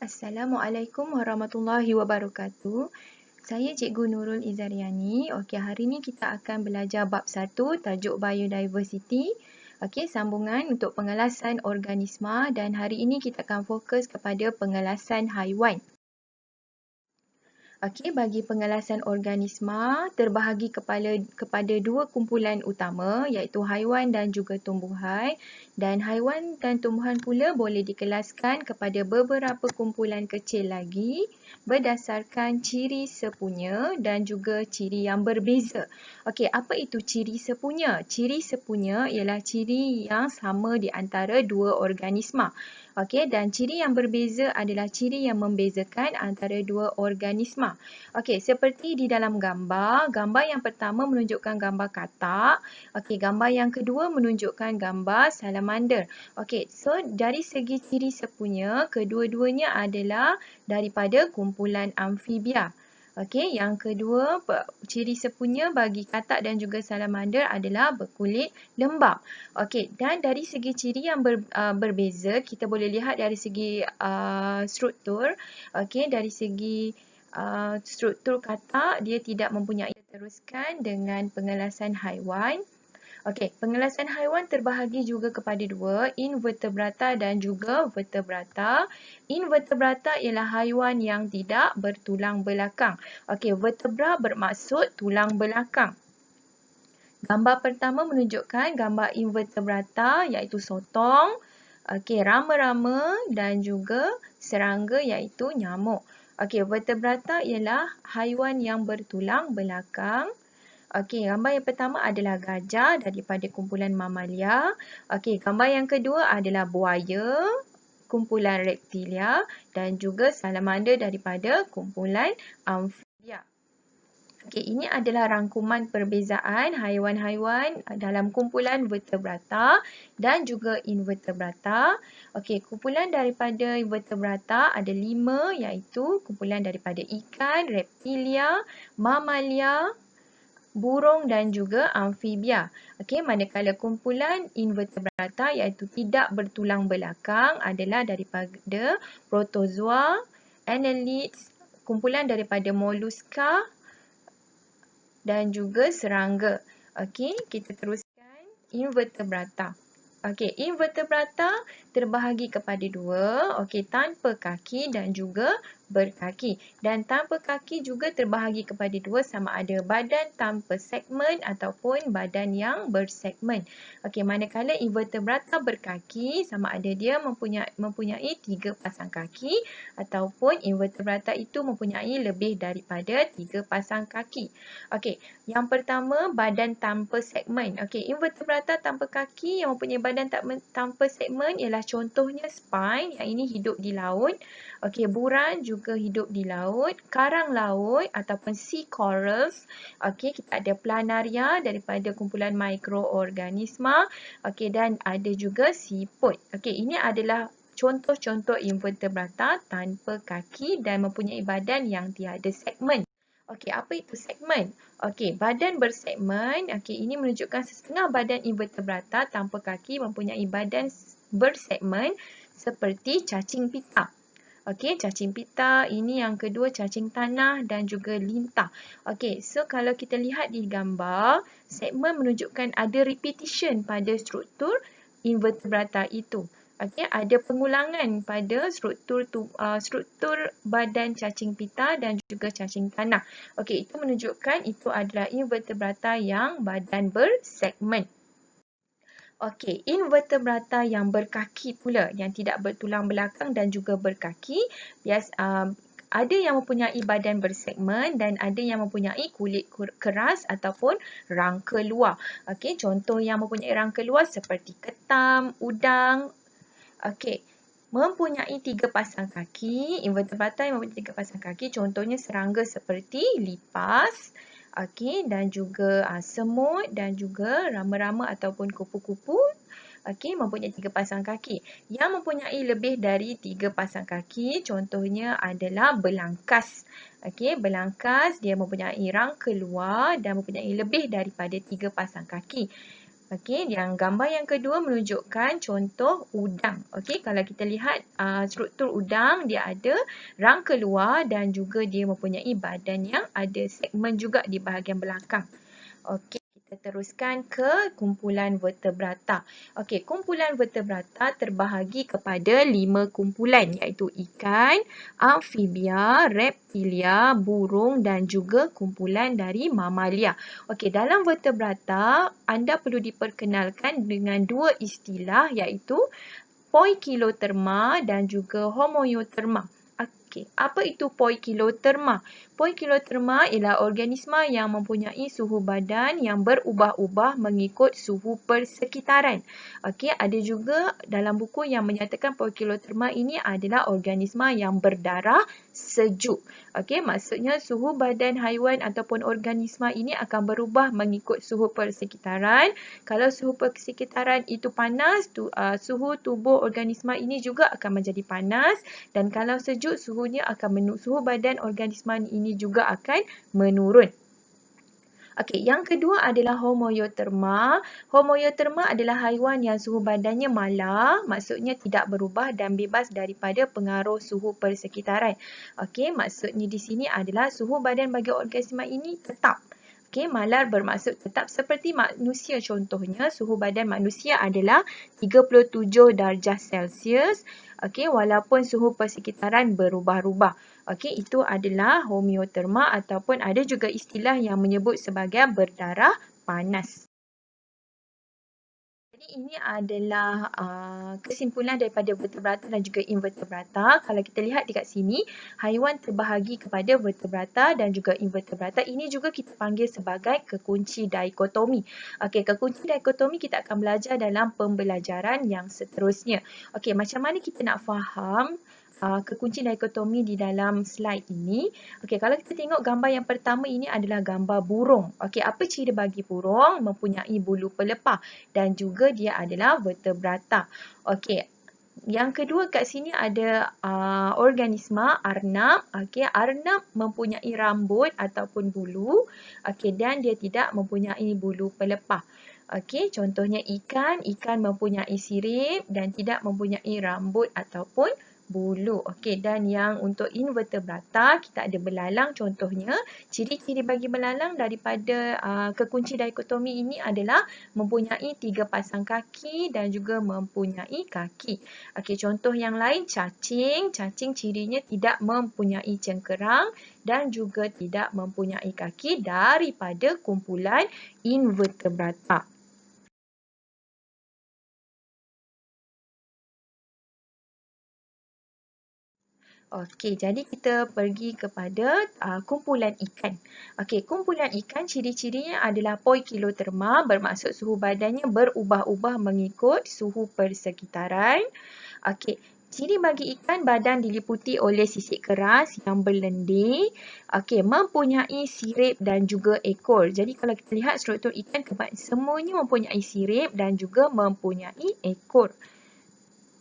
Assalamualaikum warahmatullahi wabarakatuh. Saya Cikgu Nurul Izariani. Okey, hari ini kita akan belajar bab 1 tajuk biodiversity. Okey, sambungan untuk pengelasan organisma dan hari ini kita akan fokus kepada pengelasan haiwan. Okey, bagi pengelasan organisma terbahagi kepada dua kumpulan utama iaitu haiwan dan juga tumbuhan, dan haiwan dan tumbuhan pula boleh dikelaskan kepada beberapa kumpulan kecil lagi berdasarkan ciri sepunya dan juga ciri yang berbeza. Okey, apa itu ciri sepunya? Ciri sepunya ialah ciri yang sama di antara dua organisma. Okey, dan ciri yang berbeza adalah ciri yang membezakan antara dua organisma. Okey, seperti di dalam gambar yang pertama menunjukkan gambar katak. Okey, gambar yang kedua menunjukkan gambar salamander. Okey, so dari segi ciri sepunya, kedua-duanya adalah daripada kumpulan amfibia. Okey, yang kedua, ciri sepunya bagi katak dan juga salamander adalah berkulit lembap. Okey, dan dari segi ciri yang berbeza, kita boleh lihat dari segi struktur. Okey, dari segi struktur katak, dia tidak mempunyai teruskan dengan pengelasan haiwan. Okey, pengelasan haiwan terbahagi juga kepada dua, invertebrata dan juga vertebrata. Invertebrata ialah haiwan yang tidak bertulang belakang. Okey, vertebra bermaksud tulang belakang. Gambar pertama menunjukkan gambar invertebrata iaitu sotong, okey, rama-rama dan juga serangga iaitu nyamuk. Okey, vertebrata ialah haiwan yang bertulang belakang. Okey, gambar yang pertama adalah gajah daripada kumpulan mamalia. Okey, gambar yang kedua adalah buaya, kumpulan reptilia dan juga salamander daripada kumpulan amfibia. Okey, ini adalah rangkuman perbezaan haiwan-haiwan dalam kumpulan vertebrata dan juga invertebrata. Okey, kumpulan daripada vertebrata ada 5 iaitu kumpulan daripada ikan, reptilia, mamalia, burung dan juga amfibia. Okey, manakala kumpulan invertebrata iaitu tidak bertulang belakang adalah daripada protozoa, annelids, kumpulan daripada molluska dan juga serangga. Okey, kita teruskan invertebrata. Okey, invertebrata terbahagi kepada dua. Okey, tanpa kaki dan juga berkaki. Dan tanpa kaki juga terbahagi kepada dua, sama ada badan tanpa segmen ataupun badan yang bersegmen. Okey, manakala invertebrata berkaki, sama ada dia mempunyai 3 pasang kaki ataupun invertebrata itu mempunyai lebih daripada 3 pasang kaki. Okey, yang pertama badan tanpa segmen. Okey, invertebrata tanpa kaki yang mempunyai badan tanpa segmen ialah contohnya spine yang ini hidup di laut. Okey, buran juga hidup di laut, karang laut ataupun sea corals. Okey, kita ada planaria daripada kumpulan mikroorganisma. Okey, dan ada juga siput. Okey, ini adalah contoh-contoh invertebrata tanpa kaki dan mempunyai badan yang tiada segmen. Okey, apa itu segmen? Okey, badan bersegmen. Okey, ini menunjukkan setengah badan invertebrata tanpa kaki mempunyai badan bersegmen seperti cacing pita. Okey, cacing pita, ini yang kedua cacing tanah dan juga lintah. Okey, so kalau kita lihat di gambar, segmen menunjukkan ada repetition pada struktur invertebrata itu. Okey, ada pengulangan pada struktur badan cacing pita dan juga cacing tanah. Okey, itu menunjukkan itu adalah invertebrata yang badan bersegmen. Okey, invertebrata yang berkaki pula, yang tidak bertulang belakang dan juga berkaki, ada yang mempunyai badan bersegmen dan ada yang mempunyai kulit keras ataupun rangka luar. Okey, contoh yang mempunyai rangka luar seperti ketam, udang. Okey, mempunyai 3 pasang kaki, invertebrata yang mempunyai 3 pasang kaki, contohnya serangga seperti lipas. Okey, dan juga semut dan juga rama-rama ataupun kupu-kupu. Okey, mempunyai 3 pasang kaki. Yang mempunyai lebih dari 3 pasang kaki, contohnya adalah belangkas. Okey, belangkas dia mempunyai rangka luar dan mempunyai lebih daripada 3 pasang kaki. Okey, yang gambar yang kedua menunjukkan contoh udang. Okey, kalau kita lihat struktur udang, dia ada rangka luar dan juga dia mempunyai badan yang ada segmen juga di bahagian belakang. Okey, kita teruskan ke kumpulan vertebrata. Okey, kumpulan vertebrata terbahagi kepada 5 kumpulan iaitu ikan, amfibia, reptilia, burung dan juga kumpulan dari mamalia. Okey, dalam vertebrata anda perlu diperkenalkan dengan dua istilah iaitu poikiloterma dan juga homoioterma. Okey, apa itu poikiloterma? Poikiloterma ialah organisma yang mempunyai suhu badan yang berubah-ubah mengikut suhu persekitaran. Okey, ada juga dalam buku yang menyatakan poikiloterma ini adalah organisma yang berdarah sejuk. Okey, maksudnya suhu badan haiwan ataupun organisma ini akan berubah mengikut suhu persekitaran. Kalau suhu persekitaran itu panas, suhu tubuh organisma ini juga akan menjadi panas, dan kalau sejuk suhu badan organisma ini juga akan menurun. Okey, yang kedua adalah homoioterma. Homoioterma adalah haiwan yang suhu badannya malar, maksudnya tidak berubah dan bebas daripada pengaruh suhu persekitaran. Okey, maksudnya di sini adalah suhu badan bagi organisma ini tetap. Okey, malar bermaksud tetap seperti manusia contohnya, suhu badan manusia adalah 37 darjah Celsius. Okey, walaupun suhu persekitaran berubah-ubah. Okey, itu adalah homeoterma ataupun ada juga istilah yang menyebut sebagai berdarah panas. Jadi ini adalah kesimpulan daripada vertebrata dan juga invertebrata. Kalau kita lihat dekat sini, haiwan terbahagi kepada vertebrata dan juga invertebrata. Ini juga kita panggil sebagai kekunci dikotomi. Okey, kekunci dikotomi kita akan belajar dalam pembelajaran yang seterusnya. Okey, macam mana kita nak faham kekunci dikotomi di dalam slide ini? Okey, kalau kita tengok gambar yang pertama ini adalah gambar burung. Okey, apa ciri bagi burung? Mempunyai bulu pelepah dan juga dia adalah vertebrata. Okey, yang kedua kat sini ada organisma arnab. Okey, arnab mempunyai rambut ataupun bulu. Okey, dan dia tidak mempunyai bulu pelepah. Okey, contohnya ikan mempunyai sirip dan tidak mempunyai rambut ataupun bulu. Okey, dan yang untuk invertebrata kita ada belalang contohnya. Ciri-ciri bagi belalang daripada kekunci dikotomi ini adalah mempunyai 3 pasang kaki dan juga mempunyai kaki. Okey, contoh yang lain cacing. Cacing cirinya tidak mempunyai cengkerang dan juga tidak mempunyai kaki daripada kumpulan invertebrata. Okey, jadi kita pergi kepada kumpulan ikan. Okey, kumpulan ikan ciri-cirinya adalah poikiloterma, bermaksud suhu badannya berubah-ubah mengikut suhu persekitaran. Okey, ciri bagi ikan badan diliputi oleh sisik keras yang berlendir. Okey, mempunyai sirip dan juga ekor. Jadi kalau kita lihat struktur ikan semuanya mempunyai sirip dan juga mempunyai ekor.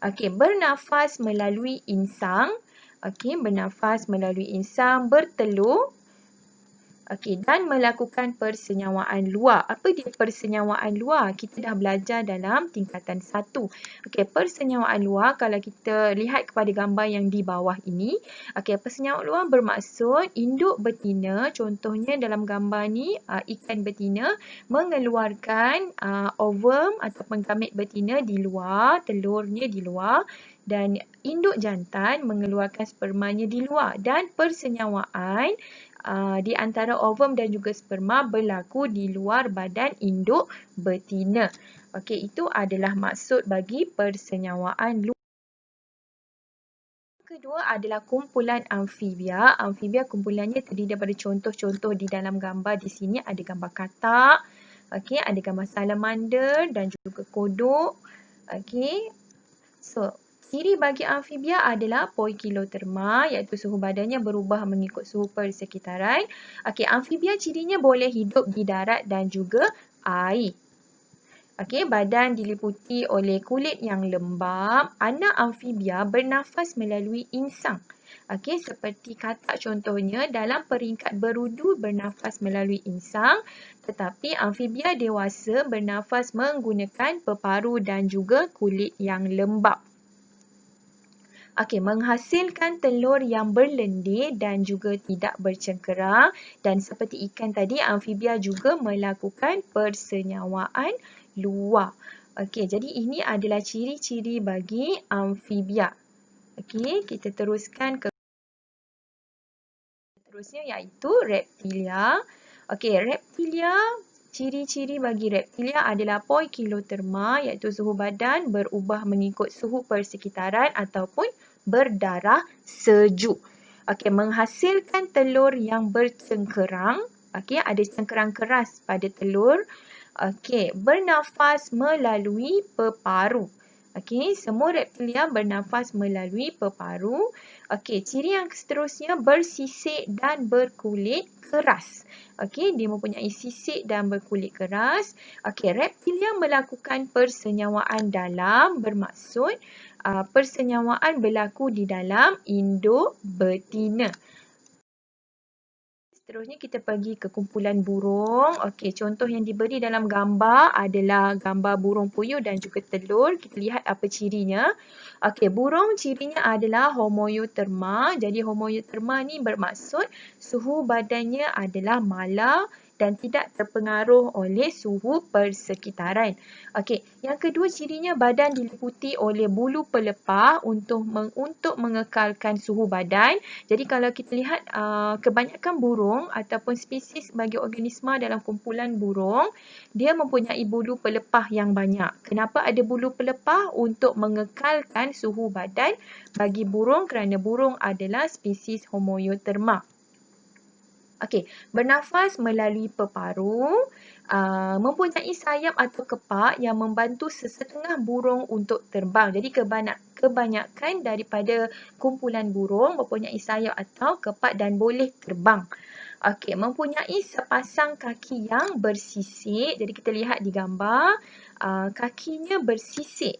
Okey, bernafas melalui insang. Okey, bernafas melalui insang, bertelur. Okey, dan melakukan persenyawaan luar. Apa dia persenyawaan luar? Kita dah belajar dalam tingkatan 1. Okey, persenyawaan luar kalau kita lihat kepada gambar yang di bawah ini. Okey, persenyawaan luar bermaksud induk betina, contohnya dalam gambar ni ikan betina mengeluarkan ovum ataupun gamit betina di luar, telurnya di luar, dan induk jantan mengeluarkan spermanya di luar, dan persenyawaan di antara ovum dan juga sperma berlaku di luar badan induk betina. Okey, itu adalah maksud bagi persenyawaan luar. Kedua adalah kumpulan amfibia. Amfibia kumpulannya terdiri daripada contoh-contoh di dalam gambar di sini. Ada gambar katak, okey, ada gambar salamander dan juga kodok. Okey. So, ciri bagi amfibia adalah poikiloterma, iaitu suhu badannya berubah mengikut suhu persekitaran. Okey, amfibia cirinya boleh hidup di darat dan juga air. Okey, badan diliputi oleh kulit yang lembap. Anak amfibia bernafas melalui insang. Okey, seperti katak contohnya, dalam peringkat berudu bernafas melalui insang, tetapi amfibia dewasa bernafas menggunakan peparu dan juga kulit yang lembap. Okey, menghasilkan telur yang berlendir dan juga tidak bercengkerang, dan seperti ikan tadi, amfibia juga melakukan persenyawaan luar. Okey, jadi ini adalah ciri-ciri bagi amfibia. Okey, kita teruskan ke seterusnya iaitu reptilia. Okey, reptilia, ciri-ciri bagi reptilia adalah poikiloterma iaitu suhu badan berubah mengikut suhu persekitaran ataupun berdarah sejuk. Okey, menghasilkan telur yang bercengkerang. Okey, ada cengkerang keras pada telur. Okey, bernafas melalui peparu. Okey, semua reptilia bernafas melalui peparu. Okey, ciri yang seterusnya bersisik dan berkulit keras. Okey, dia mempunyai sisik dan berkulit keras. Okey, reptilia melakukan persenyawaan dalam, bermaksud persenyawaan berlaku di dalam induk betina. Seterusnya kita pergi ke kumpulan burung. Okey, contoh yang diberi dalam gambar adalah gambar burung puyuh dan juga telur. Kita lihat apa cirinya. Okey, burung cirinya adalah homoeoterma. Jadi homoeoterma ni bermaksud suhu badannya adalah malar dan tidak terpengaruh oleh suhu persekitaran. Okey, yang kedua cirinya badan diliputi oleh bulu pelepah untuk mengekalkan suhu badan. Jadi kalau kita lihat kebanyakan burung ataupun spesies bagi organisma dalam kumpulan burung, dia mempunyai bulu pelepah yang banyak. Kenapa ada bulu pelepah? Untuk mengekalkan suhu badan bagi burung kerana burung adalah spesies homoeoterma. Okey, bernafas melalui peparu, mempunyai sayap atau kepak yang membantu sesetengah burung untuk terbang. Jadi kebanyakan daripada kumpulan burung mempunyai sayap atau kepak dan boleh terbang. Okey, mempunyai sepasang kaki yang bersisik. Jadi kita lihat di gambar, kakinya bersisik.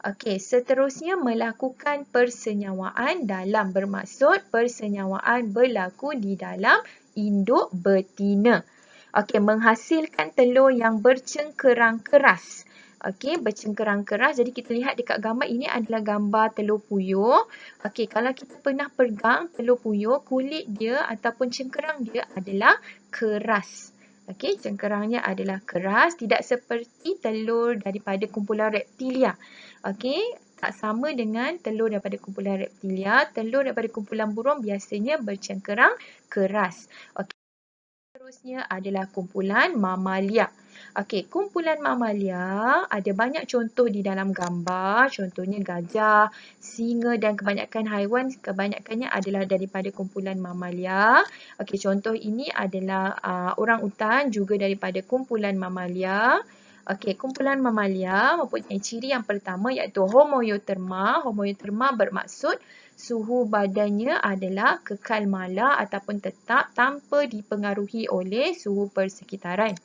Okey, seterusnya melakukan persenyawaan dalam, bermaksud persenyawaan berlaku di dalam induk betina. Okey, menghasilkan telur yang bercengkerang keras. Okey, bercengkerang keras. Jadi kita lihat dekat gambar ini adalah gambar telur puyuh. Okey, kalau kita pernah pegang telur puyuh, kulit dia ataupun cengkerang dia adalah keras. Okey, cengkerangnya adalah keras, tidak seperti telur daripada kumpulan reptilia. Okey, tak sama dengan telur daripada kumpulan reptilia. Telur daripada kumpulan burung biasanya bercengkerang keras. Okey, seterusnya adalah kumpulan mamalia. Okey, kumpulan mamalia ada banyak contoh di dalam gambar. Contohnya gajah, singa dan kebanyakan haiwan kebanyakannya adalah daripada kumpulan mamalia. Okey, contoh ini adalah orang-utan juga daripada kumpulan mamalia. Okey, kumpulan mamalia mempunyai ciri yang pertama iaitu homoeoterma. Homoeoterma bermaksud suhu badannya adalah kekal malar ataupun tetap tanpa dipengaruhi oleh suhu persekitaran.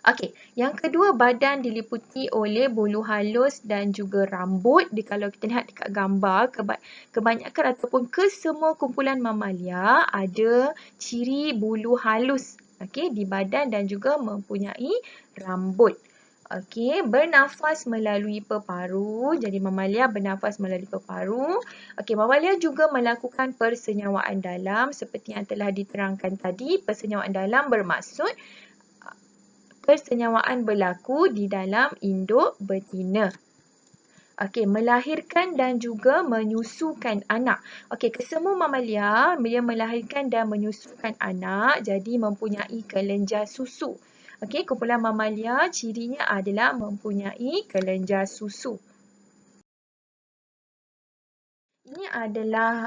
Okey, yang kedua, badan diliputi oleh bulu halus dan juga rambut. Kalau kita lihat dekat gambar, kebanyakan ataupun kesemua kumpulan mamalia ada ciri bulu halus, okey, di badan dan juga mempunyai rambut. Okey, bernafas melalui peparu. Jadi mamalia bernafas melalui peparu. Okey, mamalia juga melakukan persenyawaan dalam seperti yang telah diterangkan tadi. Persenyawaan dalam bermaksud persenyawaan berlaku di dalam induk betina. Okey, melahirkan dan juga menyusukan anak. Okey, kesemua mamalia dia melahirkan dan menyusukan anak, jadi mempunyai kelenjar susu. Okey, kumpulan mamalia cirinya adalah mempunyai kelenjar susu. Ini adalah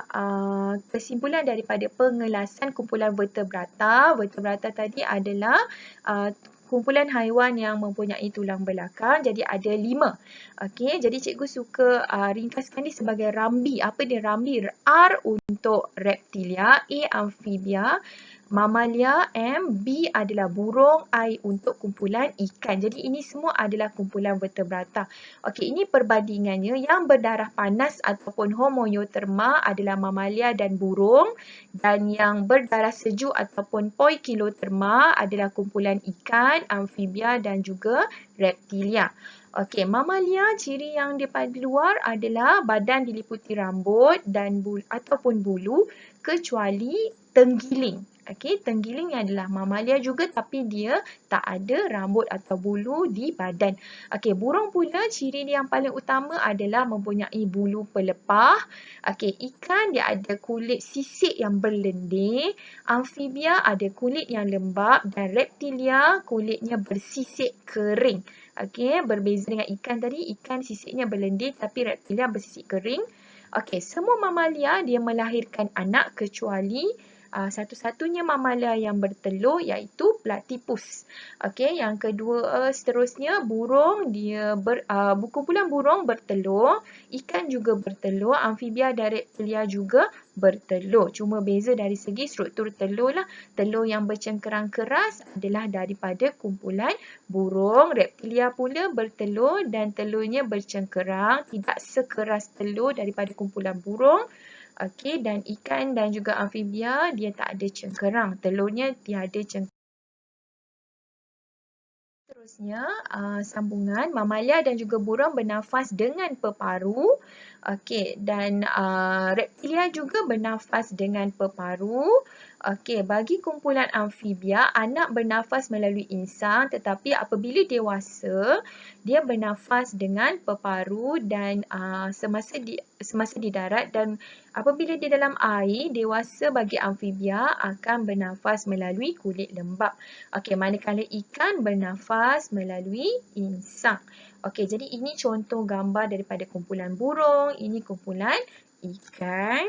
kesimpulan daripada pengelasan kumpulan vertebrata. Vertebrata tadi adalah kumpulan haiwan yang mempunyai tulang belakang. Jadi ada 5. Okey, jadi cikgu suka ringkaskan ni sebagai rambi. Apa dia rambi? R untuk reptilia, A amfibia, Mamalia M, B adalah burung, I untuk kumpulan ikan. Jadi ini semua adalah kumpulan vertebrata. Okey, ini perbandingannya. Yang berdarah panas ataupun homoeoterma adalah mamalia dan burung, dan yang berdarah sejuk ataupun poikiloterma adalah kumpulan ikan, amfibia dan juga reptilia. Okey, mamalia ciri yang daripada luar adalah badan diliputi rambut dan ataupun bulu kecuali tenggiling. Okey, tenggiling adalah mamalia juga tapi dia tak ada rambut atau bulu di badan. Okey, burung pula ciri dia yang paling utama adalah mempunyai bulu pelepah. Okey, ikan dia ada kulit sisik yang berlendir. Amfibia ada kulit yang lembap dan reptilia kulitnya bersisik kering. Okey, berbeza dengan ikan tadi, ikan sisiknya berlendir tapi reptilia bersisik kering. Okey, semua mamalia dia melahirkan anak kecuali satu-satunya mamalia yang bertelur iaitu platypus. Okey, yang kedua seterusnya burung dia kumpulan burung bertelur, ikan juga bertelur, amfibia dan reptilia juga bertelur. Cuma beza dari segi struktur telur lah. Telur yang bercengkerang keras adalah daripada kumpulan burung. Reptilia pula bertelur dan telurnya bercengkerang, tidak sekeras telur daripada kumpulan burung. Okey, dan ikan dan juga amfibia dia tak ada cengkerang. Telurnya tiada cengkerang. Seterusnya, sambungan mamalia dan juga burung bernafas dengan peparu. Okey, dan reptilia juga bernafas dengan peparu. Okey, bagi kumpulan amfibia, anak bernafas melalui insang tetapi apabila dewasa, dia bernafas dengan peparu dan semasa di darat, dan apabila di dalam air, dewasa bagi amfibia akan bernafas melalui kulit lembap. Okey, manakala ikan bernafas melalui insang. Okey, jadi ini contoh gambar daripada kumpulan burung, ini kumpulan ikan.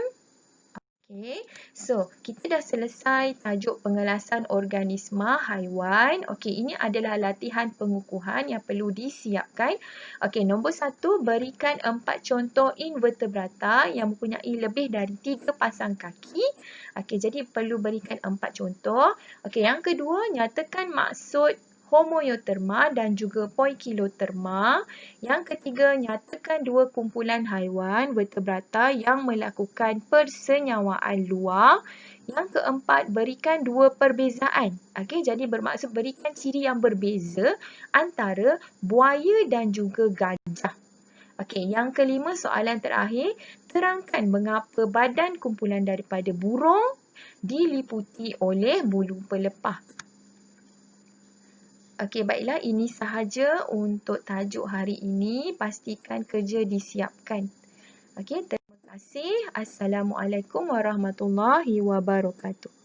Okey, so kita dah selesai tajuk pengelasan organisma haiwan. Okey, ini adalah latihan pengukuhan yang perlu disiapkan. Okey, nombor 1, berikan 4 contoh invertebrata yang mempunyai lebih dari 3 pasang kaki. Okey, jadi perlu berikan 4 contoh. Okey, yang kedua, nyatakan maksud homoeoterma dan juga poikiloterma. Yang ketiga, nyatakan 2 kumpulan haiwan vertebrata yang melakukan persenyawaan luar. Yang keempat, berikan 2 perbezaan. Okey, jadi bermaksud berikan ciri yang berbeza antara buaya dan juga gajah. Okey, yang kelima, soalan terakhir, terangkan mengapa badan kumpulan daripada burung diliputi oleh bulu pelepah. Okey, baiklah, ini sahaja untuk tajuk hari ini. Pastikan kerja disiapkan. Okey, terima kasih. Assalamualaikum warahmatullahi wabarakatuh.